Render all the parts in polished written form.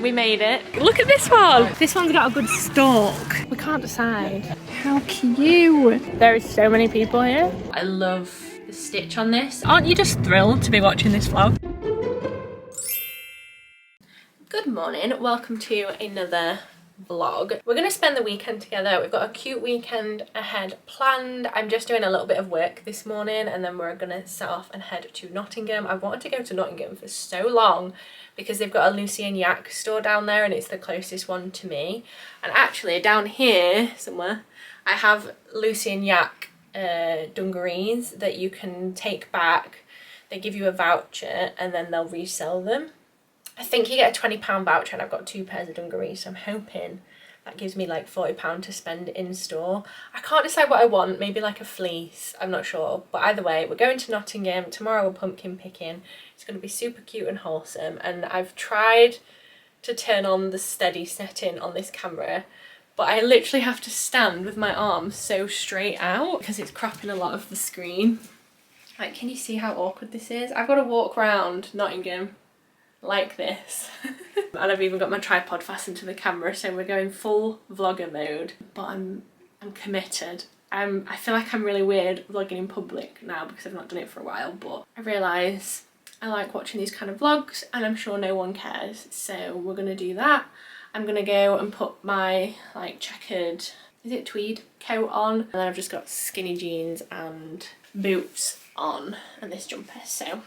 We made it. Look at this one. This one's got a good stalk. We can't decide. How cute. There is so many people here. I love the stitch on this. Aren't you just thrilled to be watching this vlog? Good morning. Welcome to another vlog. We're going to spend the weekend together. We've got a cute weekend ahead planned. I'm just doing a little bit of work this morning and then we're going to set off and head to Nottingham. I've wanted to go to Nottingham for so long because they've got a Lucy and Yak store down there and it's the closest one to me. And actually down here somewhere I have Lucy and Yak dungarees that you can take back. They give you a voucher and then they'll resell them. I think you get a £20 voucher and I've got 2 pairs of dungarees, so I'm hoping that gives me like £40 to spend in store. I can't decide what I want, maybe like a fleece, I'm not sure. But either way, we're going to Nottingham. Tomorrow we're pumpkin picking. It's going to be super cute and wholesome. And I've tried to turn on the steady setting on this camera, but I literally have to stand with my arms so straight out because it's cropping a lot of the screen. Like, can you see how awkward this is? I've got to walk around Nottingham like this. And I've even got my tripod fastened to the camera, so we're going full vlogger mode. But I'm committed. I feel like I'm really weird vlogging in public now because I've not done it for a while, but I realise I like watching these kind of vlogs and I'm sure no one cares, so we're gonna do that. I'm gonna go and put my like checkered, is it tweed coat on, and then I've just got skinny jeans and boots on and this jumper, so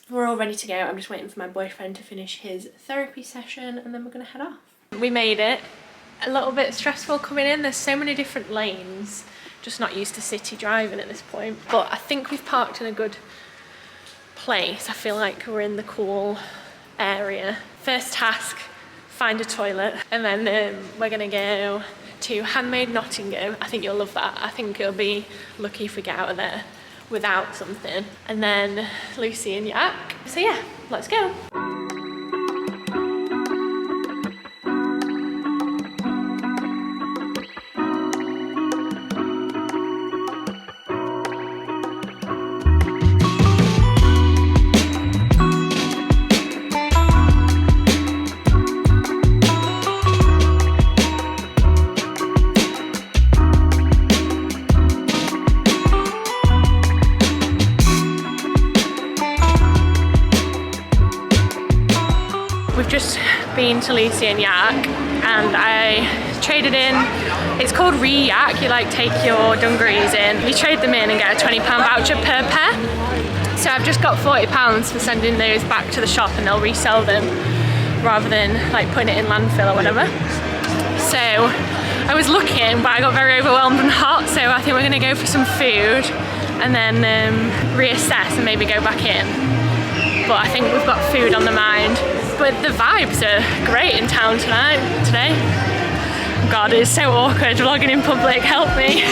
we're all ready to go. I'm just waiting for my boyfriend to finish his therapy session and then we're gonna head off. We made it. A little bit stressful coming in. There's so many different lanes. Just not used to city driving at this point. But I think we've parked in a good place. I feel like we're in the cool area. First task, find a toilet. And then we're gonna go to Handmade Nottingham. I think you'll love that. I think you'll be lucky if we get out of there without something. And then Lucy and Yak. So yeah, let's go. Been to Lucy and Yak and I traded in, it's called re-yak, you like take your dungarees in, you trade them in and get a £20 voucher per pair. So I've just got £40 for sending those back to the shop and they'll resell them rather than like putting it in landfill or whatever. So I was looking but I got very overwhelmed and hot, so I think we're going to go for some food and then reassess and maybe go back in. But I think we've got food on the mind. But the vibes are great in town today. God, it's so awkward vlogging in public, help me.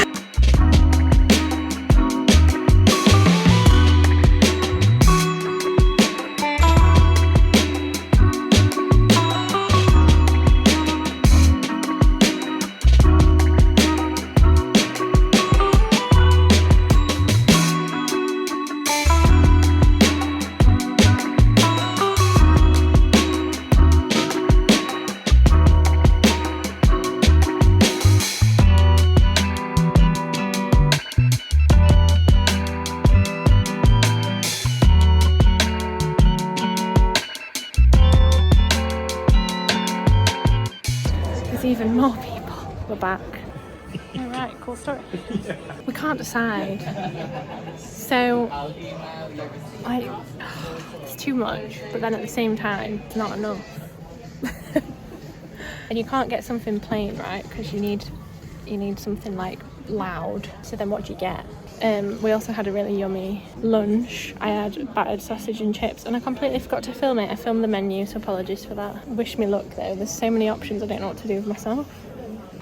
Even more people. We're back. Alright, cool story. We can't decide. So, like, it's too much, but then at the same time, it's not enough. And you can't get something plain, right? Because you need something like loud. So then what do you get? We also had a really yummy lunch. I had battered sausage and chips and I completely forgot to film it. I filmed the menu, so apologies for that. Wish me luck though, there's so many options I don't know what to do with myself.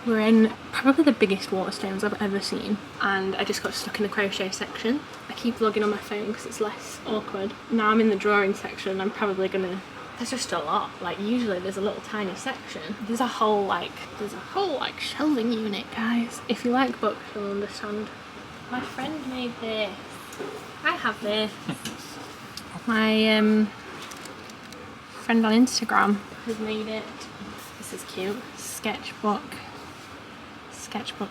We're in probably the biggest Waterstones I've ever seen and I just got stuck in the crochet section. I keep vlogging on my phone because it's less awkward. Now I'm in the drawing section and I'm probably gonna, there's just a lot. Like usually there's a little tiny section. There's a whole shelving unit, guys. If you like books you'll understand. My friend made this. I have this. My friend on Instagram has made it. This is cute. Sketchbook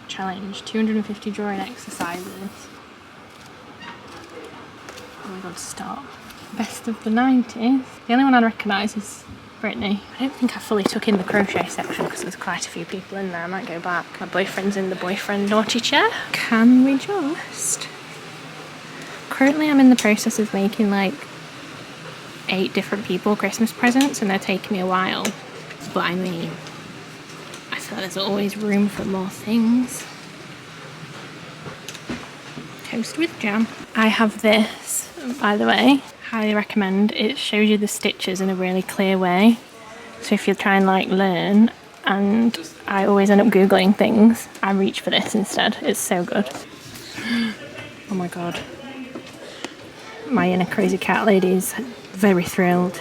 challenge. 250 drawing exercises. Oh my god, stop. Best of the 90s. The only one I recognise is Brittany. I don't think I fully took in the crochet section because there's quite a few people in there. I might go back. My boyfriend's in the boyfriend naughty chair. Can we just? Currently I'm in the process of making like 8 different people Christmas presents and they're taking me a while. But I mean, I feel like there's always room for more things. Toast with jam. I have this, by the way. Highly recommend. It shows you the stitches in a really clear way. So if you're trying like learn, and I always end up Googling things, I reach for this instead. It's so good. Oh my god. My inner crazy cat lady is very thrilled.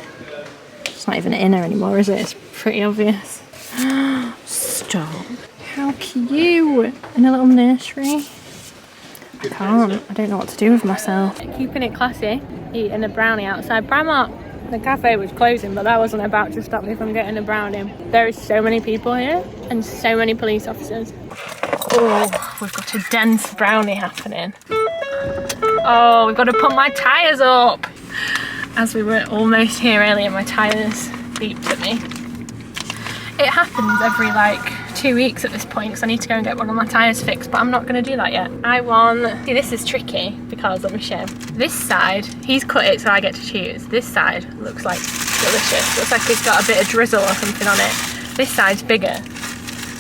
It's not even an inner anymore, is it? It's pretty obvious. Stop. How cute. In a little nursery. I can't. I don't know what to do with myself. Keeping it classy. Eating a brownie outside Primark. The cafe was closing, but that wasn't about to stop me from getting a brownie. There is so many people here and so many police officers. Oh, we've got a dense brownie happening. Oh, we've got to put my tyres up. As we were almost here earlier, my tyres beeped at me. It happens every like 2 weeks at this point because I need to go and get one of my tyres fixed, but I'm not going to do that yet. See, this is tricky because, let me show. This side, he's cut it so I get to choose. This side looks like delicious. Looks like it's got a bit of drizzle or something on it. This side's bigger.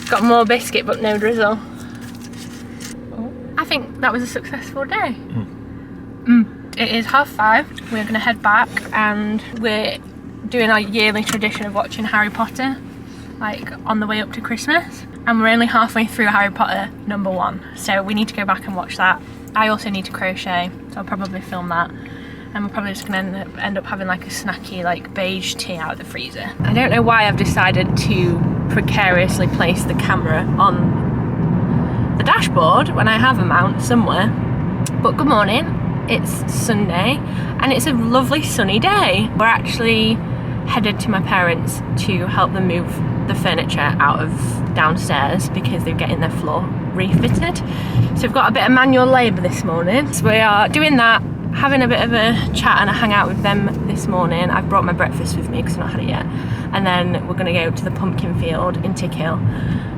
Got more biscuit but no drizzle. Oh, I think that was a successful day. It is 5:30. We're going to head back and we're doing our yearly tradition of watching Harry Potter, like on the way up to Christmas, and we're only halfway through Harry Potter #1, so we need to go back and watch that. I also need to crochet, so I'll probably film that, and we're probably just gonna end up having like a snacky like beige tea out of the freezer. I don't know why I've decided to precariously place the camera on the dashboard when I have a mount somewhere, but good morning. It's Sunday and it's a lovely sunny day. We're actually headed to my parents to help them move the furniture out of downstairs because they're getting their floor refitted. So we've got a bit of manual labour this morning. So we are doing that, having a bit of a chat and a hangout with them this morning. I've brought my breakfast with me because I've not had it yet. And then we're going to go to the pumpkin field in Tick Hill,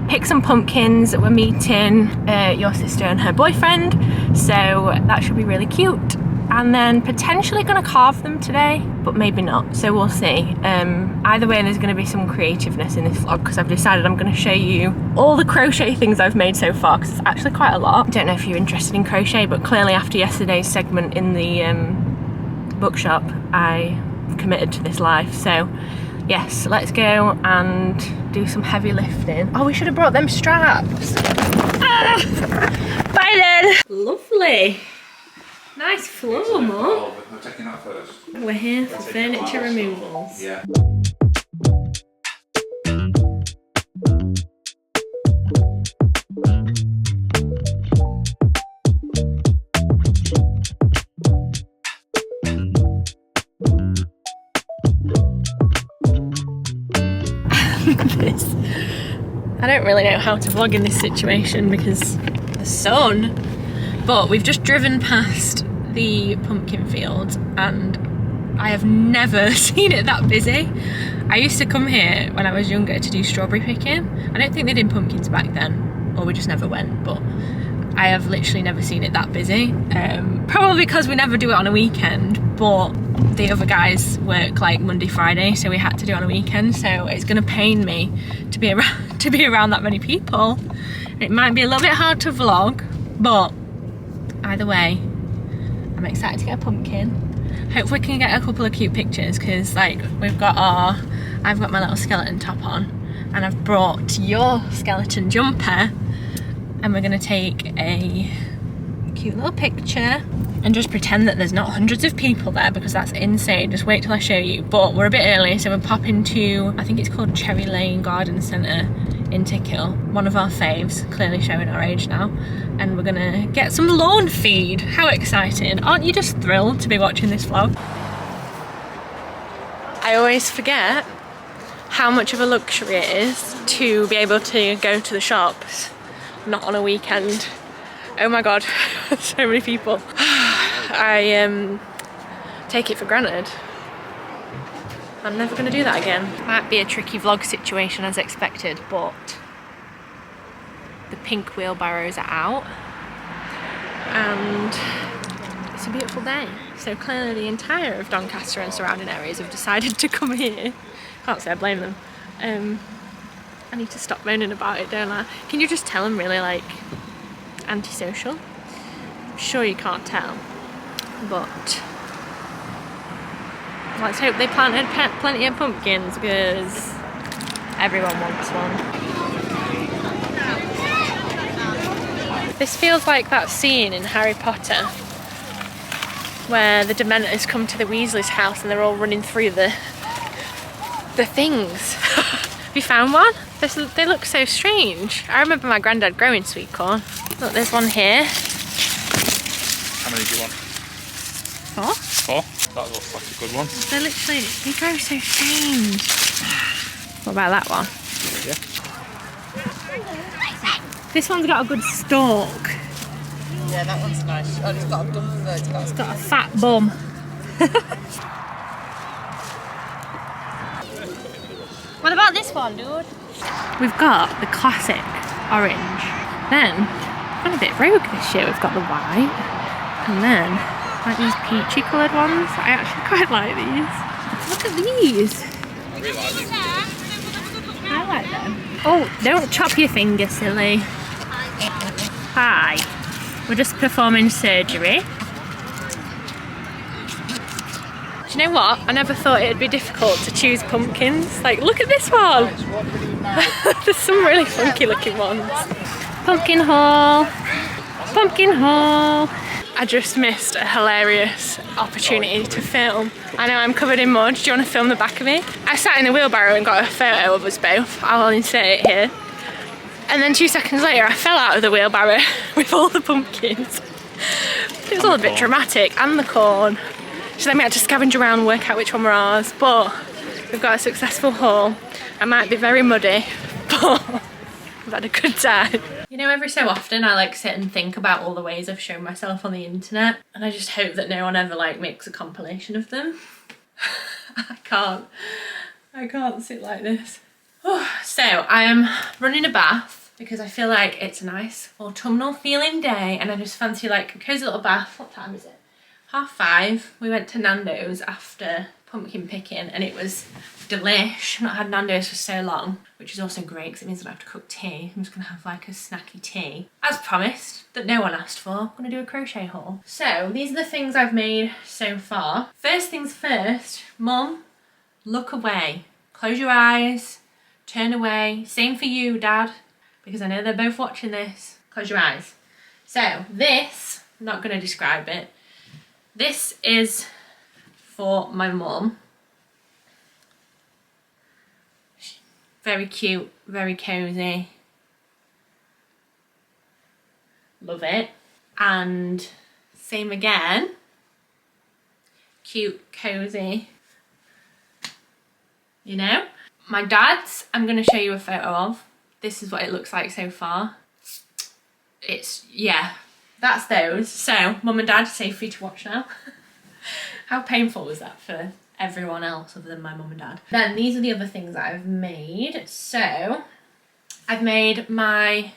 pick some pumpkins. We're meeting your sister and her boyfriend, so that should be really cute. And then potentially going to carve them today, but maybe not, so we'll see. Either way, there's going to be some creativeness in this vlog because I've decided I'm going to show you all the crochet things I've made so far because it's actually quite a lot. I don't know if you're interested in crochet, but clearly after yesterday's segment in the bookshop, I committed to this life. So yes, let's go and do some heavy lifting. Oh, we should have brought them straps. Bye then. Lovely. Nice floor, Mum. We're checking that first. We're here for furniture removals. Yeah. I don't really know how to vlog in this situation because the sun, but we've just driven past the pumpkin field and I have never seen it that busy. I used to come here when I was younger to do strawberry picking. I don't think they did pumpkins back then, or we just never went, but I have literally never seen it that busy. Probably because we never do it on a weekend, but the other guys work like Monday, Friday, so we had to do it on a weekend, so it's gonna pain me to be around that many people. It might be a little bit hard to vlog, but either way, I'm excited to get a pumpkin. Hopefully we can get a couple of cute pictures because like I've got my little skeleton top on and I've brought your skeleton jumper and we're gonna take a cute little picture and just pretend that there's not hundreds of people there because that's insane. Just wait till I show you. But we're a bit early, so we're popping to, I think it's called Cherry Lane Garden Centre in Tick Hill. One of our faves, clearly showing our age now. And we're gonna get some lawn feed. How exciting. Aren't you just thrilled to be watching this vlog? I always forget how much of a luxury it is to be able to go to the shops, not on a weekend. Oh my god, so many people. I take it for granted. I'm never gonna do that again. Might be a tricky vlog situation as expected, but the pink wheelbarrows are out and it's a beautiful day. So clearly the entire of Doncaster and surrounding areas have decided to come here. Can't say I blame them. I need to stop moaning about it, don't I? Can you just tell I'm really like antisocial? I'm sure you can't tell, but let's hope they planted plenty of pumpkins because everyone wants one. This feels like that scene in Harry Potter where the Dementors come to the Weasley's house and they're all running through the things. Have you found one? They look so strange. I remember my granddad growing sweet corn. Look, there's one here. How many do you want? 4? 4? That looks like a good one. They're literally, they grow so strange. What about that one? Yeah. This one's got a good stalk. Yeah, that one's nice. Oh, it's got a bum for it. It's got a fat bum. What about this one, dude? We've got the classic orange. Then, gone a bit rogue this year. We've got the white. And then, like these peachy coloured ones. I actually quite like these. Look at these. I really like these. I like them. Oh, don't chop your finger, silly. Hi. We're just performing surgery. Do you know what? I never thought it'd be difficult to choose pumpkins. Like, look at this one. There's some really funky looking ones. Pumpkin haul. Pumpkin haul. I just missed a hilarious opportunity to film. I know I'm covered in mud. Do you want to film the back of me? I sat in the wheelbarrow and got a photo of us both. I'll insert it here. And then 2 seconds later I fell out of the wheelbarrow with all the pumpkins. It was all a bit dramatic, and the corn. So then we had to scavenge around and work out which one were ours, but we've got a successful haul. I might be very muddy, but I've had a good time. You know, every so often I like sit and think about all the ways I've shown myself on the internet, and I just hope that no one ever like makes a compilation of them. I can't sit like this. So I am running a bath because I feel like it's a nice autumnal feeling day and I just fancy like a cozy little bath. What time is it? 5:30. We went to Nando's after pumpkin picking and it was delish. I've not had Nando's for so long, which is also great because it means I don't have to cook tea. I'm just gonna have like a snacky tea. As promised, that no one asked for, I'm gonna do a crochet haul. So these are the things I've made so far. First things first, Mum, look away. Close your eyes. Turn away. Same for you, Dad, because I know they're both watching this. Close your eyes. So this, I'm not going to describe it. This is for my mum. Very cute, very cozy. Love it. And same again. Cute, cozy. You know? My dad's, I'm going to show you a photo of. This is what it looks like so far. It's, yeah, that's those. So, Mum and Dad, safe for you to watch now. How painful was that for everyone else other than my mum and dad? Then these are the other things that I've made. So, I've made my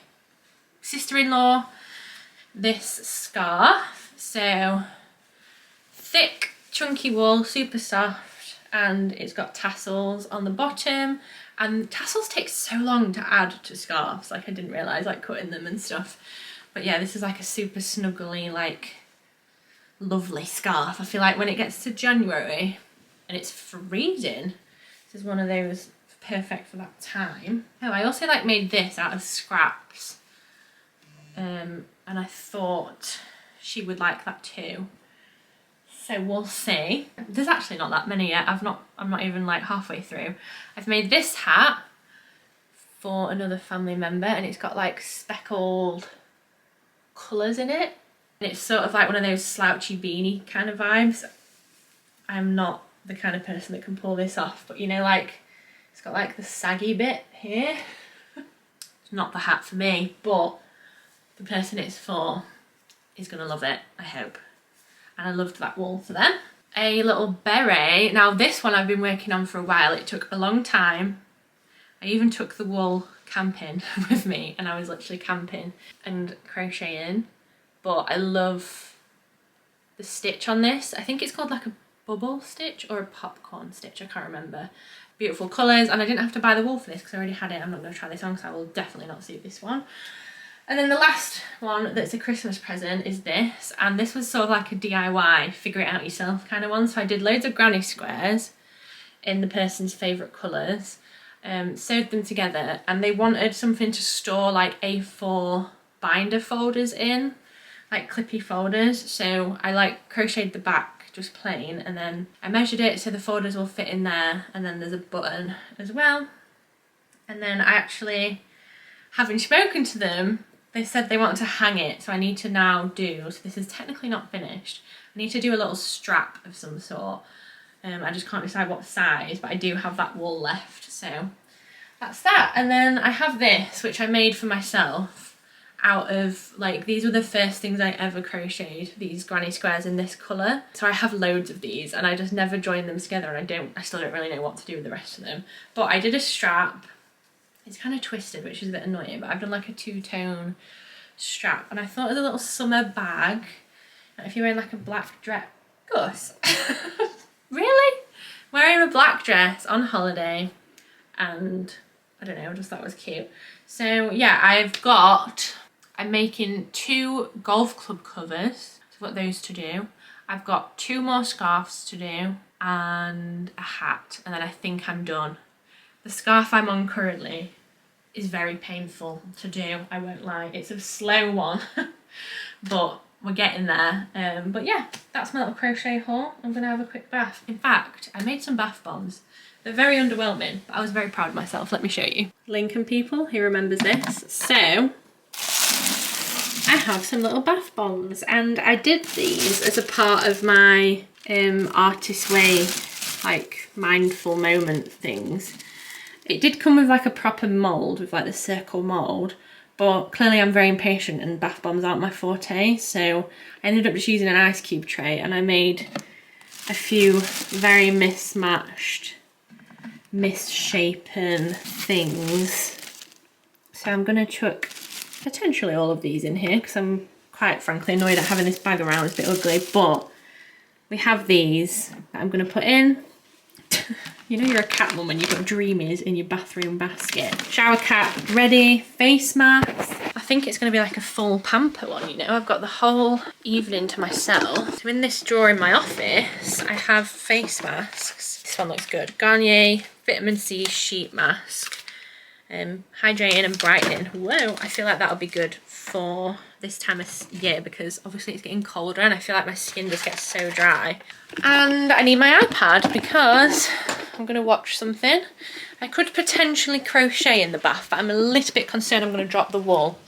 sister-in-law this scarf. So, thick, chunky wool, super soft. And it's got tassels on the bottom, and tassels take so long to add to scarves, like I didn't realise, like cutting them and stuff. But yeah, this is like a super snuggly, like lovely scarf. I feel like when it gets to January and it's freezing, this is one of those perfect for that time. Oh, I also like made this out of scraps, and I thought she would like that too. So we'll see. There's actually not that many yet. I'm not even like halfway through. I've made this hat for another family member and it's got like speckled colours in it. And it's sort of like one of those slouchy beanie kind of vibes. I'm not the kind of person that can pull this off, but you know, like it's got like the saggy bit here. It's not the hat for me, but the person it's for is gonna love it, I hope. And I loved that wool for them. A little beret. Now this one I've been working on for a while. It took a long time. I even took the wool camping with me, and I was literally camping and crocheting. But I love the stitch on this. I think it's called like a bubble stitch or a popcorn stitch, I can't remember. Beautiful colours, and I didn't have to buy the wool for this because I already had it. I'm not going to try this on because I will definitely not suit this one. And then the last one that's a Christmas present is this, and this was sort of like a DIY, figure it out yourself kind of one. So I did loads of granny squares in the person's favourite colours, sewed them together, and they wanted something to store like A4 binder folders in, like clippy folders. So I like crocheted the back just plain, and then I measured it so the folders will fit in there, and then there's a button as well. And then I actually, having spoken to them, they said they want to hang it, so I need to now do, so this is technically not finished, I need to do a little strap of some sort. I just can't decide what size, but I do have that wool left, so that's that. And then I have this, which I made for myself out of, like, these were the first things I ever crocheted, these granny squares in this colour. So I have loads of these, and I just never joined them together, and I still don't really know what to do with the rest of them. But I did a strap. It's kind of twisted, which is a bit annoying, but I've done like a two-tone strap, and I thought it was a little summer bag. And if you're wearing like a black dress, Gus, really? Wearing a black dress on holiday, and I don't know, I just thought it was cute. So yeah, I'm making 2 golf club covers, so I've got those to do. I've got 2 more scarves to do, and a hat, and then I think I'm done. The scarf I'm on currently is very painful to do, I won't lie. It's a slow one, but we're getting there. But yeah, that's my little crochet haul. I'm gonna have a quick bath. In fact, I made some bath bombs. They're very underwhelming, but I was very proud of myself. Let me show you. Lincoln people, who remembers this? So, I have some little bath bombs, and I did these as a part of my Artist Way, like, mindful moment things. It did come with like a proper mould, with like the circle mould, but clearly I'm very impatient and bath bombs aren't my forte, so I ended up just using an ice cube tray, and I made a few very mismatched, misshapen things. So I'm going to chuck potentially all of these in here, because I'm quite frankly annoyed at having this bag around. It's a bit ugly, but we have these that I'm going to put in. You know you're a cat mum when you've got dreamies in your bathroom basket. Shower cap ready, face mask. I think it's going to be like a full pamper one, you know. I've got the whole evening to myself. So in this drawer in my office, I have face masks. This one looks good. Garnier Vitamin C Sheet Mask. Hydrating and brightening. Whoa, I feel like that'll be good for this time of year, because obviously it's getting colder and I feel like my skin just gets so dry. And I need my iPad because I'm going to watch something. I could potentially crochet in the bath, but I'm a little bit concerned I'm going to drop the wool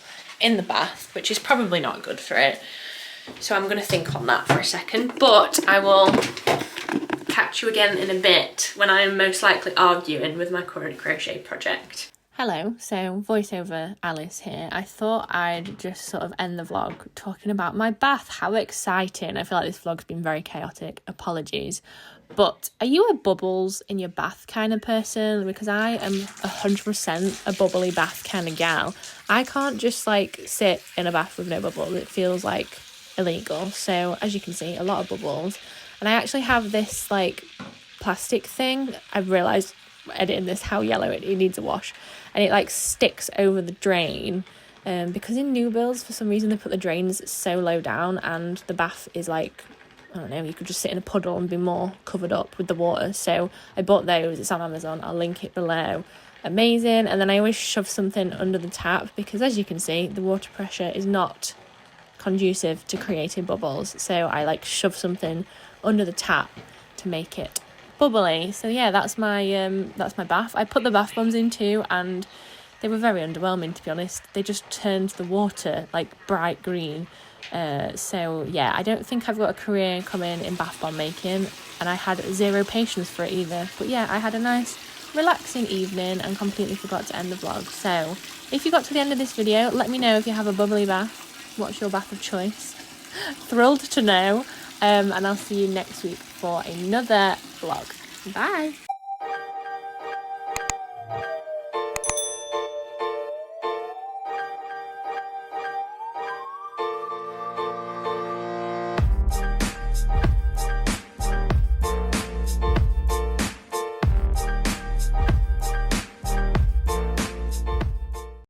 in the bath, which is probably not good for it. So I'm going to think on that for a second, but I will catch you again in a bit when I am most likely arguing with my current crochet project. Hello, so voiceover Alice here. I thought I'd just sort of end the vlog talking about my bath. How exciting. I feel like this vlog's been very chaotic. Apologies. But are you a bubbles in your bath kind of person? Because I am 100% a bubbly bath kind of gal. I can't just like sit in a bath with no bubbles. It feels like illegal. So as you can see, a lot of bubbles. And I actually have this like plastic thing. I've realised editing this how yellow it needs a wash, and it like sticks over the drain, because in new builds for some reason they put the drains so low down, and the bath is like, I don't know, you could just sit in a puddle and be more covered up with the water. So I bought those. It's on Amazon. I'll link it below. Amazing. And then I always shove something under the tap, because as you can see, the water pressure is not conducive to creating bubbles, so I like shove something under the tap to make it bubbly. So yeah, that's my bath. I put the bath bombs in too, and they were very underwhelming, to be honest. They just turned the water like bright green. So yeah, I don't think I've got a career coming in bath bomb making. and I had zero patience for it either. But yeah, I had a nice relaxing evening and completely forgot to end the vlog. So if you got to the end of this video, let me know if you have a bubbly bath. What's your bath of choice? Thrilled to know. And I'll see you next week for another vlog. Bye.